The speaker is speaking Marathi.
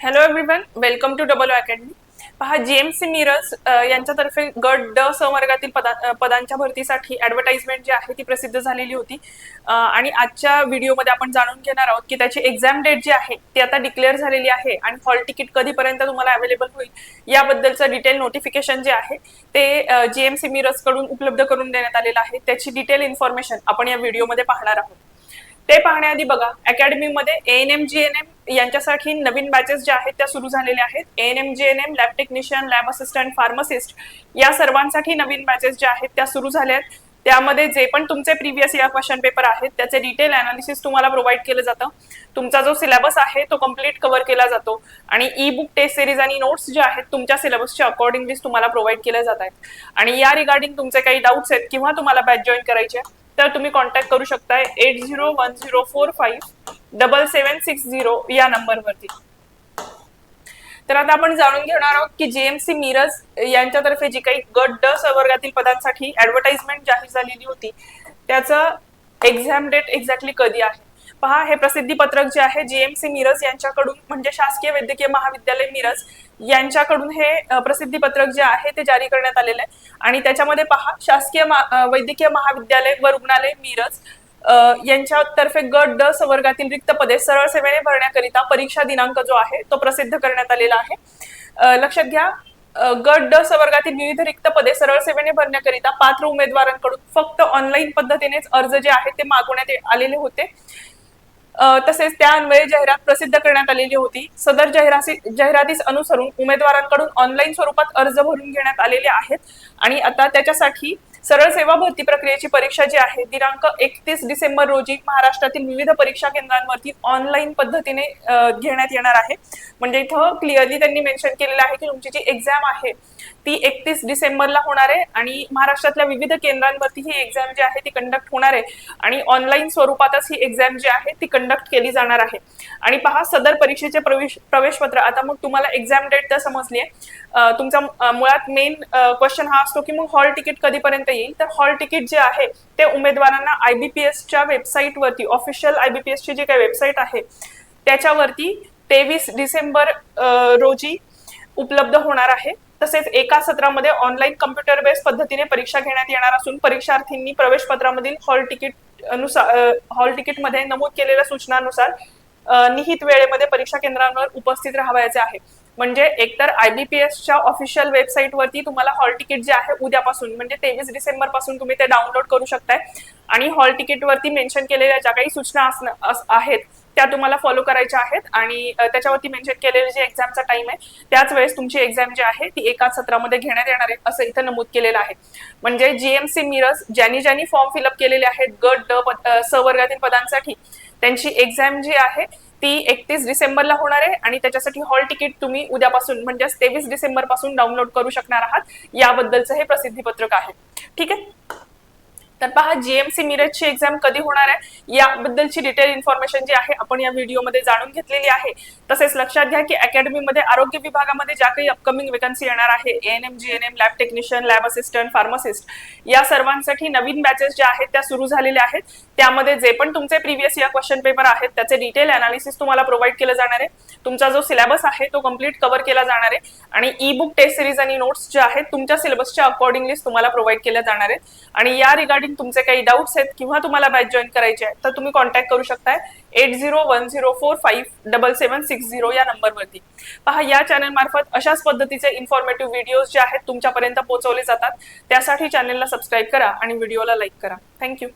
Hello everyone, welcome to double academy. पहा, जीएमसी मिरज यांच्यातर्फे गट ड संवर्गातील पदांच्या भरतीसाठी ऍडव्हर्टाइजमेंट जी आहे ती प्रसिद्ध झालेली होती. आणि आजच्या व्हिडिओमध्ये आपण जाणून घेणार आहोत की त्याची एक्झाम डेट जी आहे ती आता डिक्लेअर झालेली आहे आणि हॉल तिकीट कधीपर्यंत तुम्हाला अवेलेबल होईल याबद्दलचं डिटेल नोटिफिकेशन जे आहे ते जीएमसी मिरज कडून उपलब्ध करून देण्यात आलेलं आहे. त्याची डिटेल इन्फॉर्मेशन आपण या व्हिडिओमध्ये पाहणार आहोत. ते पाहण्याआधी बघा, अकॅडमीमध्ये एएनएम जीएनएम यांच्यासाठी नवीन बॅचेस ज्या आहेत त्या सुरू झालेल्या आहेत. ANM GNM, lab technician, lab assistant, pharmacist या सर्वांसाठी नवीन बॅचेस ज्या आहेत त्या सुरू झाल्या आहेत. त्यामध्ये जे पण तुमचे प्रिव्हियस इयर क्वेश्चन पेपर आहेत त्याचे डिटेल अनालिसिस तुम्हाला प्रोव्हाइड केलं जातं. तुमचा जो सिलेबस आहे तो कम्प्लीट कव्हर केला जातो आणि ई बुक, टेस्ट सिरीज आणि नोट्स जे आहेत तुमच्या सिलेबसच्या अकॉर्डिंगली तुम्हाला प्रोव्हाइड केले जात आहेत. आणि या रिगार्डिंग तुमचे काही डाऊट्स आहेत किंवा तुम्हाला बॅच जॉईन करायचे तर तुम्ही कॉन्टॅक्ट करू शकता 8010457760 या नंबरवरती. तर आता आपण जाणून घेणार आहोत की जीएमसी मिरज यांच्यातर्फे जी काही गट ड संवर्गातील पदांसाठी ऍडव्हर्टाइजमेंट जाहीर झालेली होती त्याचं एक्झाम डेट एक्झॅक्टली कधी आहे. पहा, हे प्रसिद्धी पत्रक जे आहे जीएमसी मिरज यांच्याकडून म्हणजे शासकीय वैद्यकीय महाविद्यालय मिरज यांच्याकडून हे प्रसिद्धी पत्रक जे आहे ते जारी करण्यात आलेलं आहे. आणि त्याच्यामध्ये पहा, शासकीय वैद्यकीय महाविद्यालय व रुग्णालय मिरज यांच्यातर्फे गट ड संवर्गातील रिक्त पदे सरळ सेवेने भरण्याकरिता परीक्षा दिनांक जो आहे तो प्रसिद्ध करण्यात आलेला आहे. लक्षात घ्या, गट ड संवर्गातील विविध रिक्त पदे सरळ सेवेने भरण्याकरिता पात्र उमेदवारांकडून फक्त ऑनलाईन पद्धतीनेच अर्ज जे आहेत ते मागवण्यात आलेले होते. तसेच त्या अन्वये जाहिरात प्रसिद्ध करण्यात आलेली होती. सदर जाहिरातीस अनुसरून उमेदवारांकडून ऑनलाईन स्वरूपात अर्ज भरून घेण्यात आलेले आहेत. आणि आता त्याच्यासाठी सरळ सेवा भरती प्रक्रियेची परीक्षा जी आहे दिनांक 31 डिसेंबर रोजी महाराष्ट्रातील विविध परीक्षा केंद्रांवरती ऑनलाईन पद्धतीने घेण्यात येणार आहे. म्हणजे इथं क्लिअरली त्यांनी मेन्शन केलेलं आहे की तुमची जी एक्झाम आहे ती 31 डिसेंबरला होणार आहे आणि महाराष्ट्रातल्या विविध केंद्रांवरती ही एक्झाम जी आहे ती कंडक्ट होणार आहे आणि ऑनलाईन स्वरूपातच ही एक्झाम जी आहे ती कंडक्ट केली जाणार आहे. आणि पहा, सदर परीक्षेचे प्रवेश पत्र, आता मग तुम्हाला एक्झाम डेट तर समजली आहे. तुमचा मुळात मेन क्वेश्चन हा असतो की मग हॉल तिकीट कधीपर्यंत येईल. तर हॉल तिकीट जे आहे ते उमेदवारांना IBPS वेबसाईट वरती, ऑफिशियल IBPS ची जी काही वेबसाईट आहे त्याच्यावरती 23 डिसेंबर रोजी उपलब्ध होणार आहे. तसेच एका सत्रामध्ये ऑनलाईन कम्प्युटर बेस पद्धतीने परीक्षा घेण्यात येणार असून परीक्षार्थींनी प्रवेश पत्रामधील हॉल तिकीट मध्ये नमूद केलेल्या सूचनांनुसार निहित वेळेमध्ये परीक्षा केंद्रांवर उपस्थित राहायचे आहे. म्हणजे एकतर IBPSच्या ऑफिशियल वेबसाईट वरती तुम्हाला हॉल तिकीट जे आहे उद्यापासून म्हणजे 23 डिसेंबर पासून तुम्ही ते डाउनलोड करू शकताय आणि हॉल तिकीट वरती मेन्शन केलेल्या ज्या काही सूचना आहेत त्या तुम्हाला फॉलो करायच्या आहेत आणि त्याच्यावरती मेन्शन केलेले जे एक्झामचा टाइम आहे त्याच वेळेस तुमची एक्झाम जी आहे ती एकाच सत्रामध्ये घेण्यात येणार आहे असं इथं नमूद केलेलं आहे. म्हणजे जीएमसी मिरज ज्यांनी फॉर्म फिलअप केलेले आहेत गट ड संवर्गातील पदांसाठी त्यांची एक्झाम जी आहे ती 31 डिसेंबरला होणार आहे आणि त्याच्यासाठी हॉल तिकीट तुम्ही उद्यापासून म्हणजे 23 डिसेंबर पासून डाउनलोड करू शकणार आहात. याबद्दलचं हे प्रसिद्धी पत्रक आहे. ठीक आहे. तर पहा, जीएमसी मिरजची एक्झाम कधी होणार आहे याबद्दलची डिटेल इन्फॉर्मेशन जी आहे आपण या व्हिडिओमध्ये जाणून घेतलेली आहे. तसेच लक्षात घ्या की अकॅडमीमध्ये आरोग्य विभागामध्ये ज्या काही अपकमिंग वेकन्सी येणार आहे ANM GNM, lab technician, lab assistant, pharmacist या सर्वांसाठी नवीन बॅचेस ज्या आहेत त्या सुरू झालेल्या आहेत. त्यामध्ये जे पण तुमचे प्रिव्हियस इयर क्वेश्चन पेपर आहेत त्याचे डिटेल अनालिसिस तुम्हाला प्रोव्हाइड केलं जाणार आहे. तुमचा जो सिलेबस आहे तो कम्प्लीट कव्हर केला जाणार आहे आणि ई बुक, टेस्ट सिरीज आणि नोट्स जे आहेत तुमच्या सिलेबसच्या अकॉर्डिंगली तुम्हाला प्रोव्हाइड केल्या जाणार आहेत. आणि या रिगार्डिंग तुमचे काही डाऊट्स आहेत किंवा तुम्हाला बॅच जॉईन करायचे आहे तर तुम्ही कॉन्टॅक्ट करू शकताय 8010457760 या नंबरवरती. पहा, या चॅनल मार्फत अशाच पद्धतीचे इन्फॉर्मेटिव्ह व्हिडिओज जे आहेत तुमच्यापर्यंत पोहोचवले जातात. त्यासाठी चॅनलला सबस्क्राईब करा आणि व्हिडिओला लाईक करा. थँक्यू.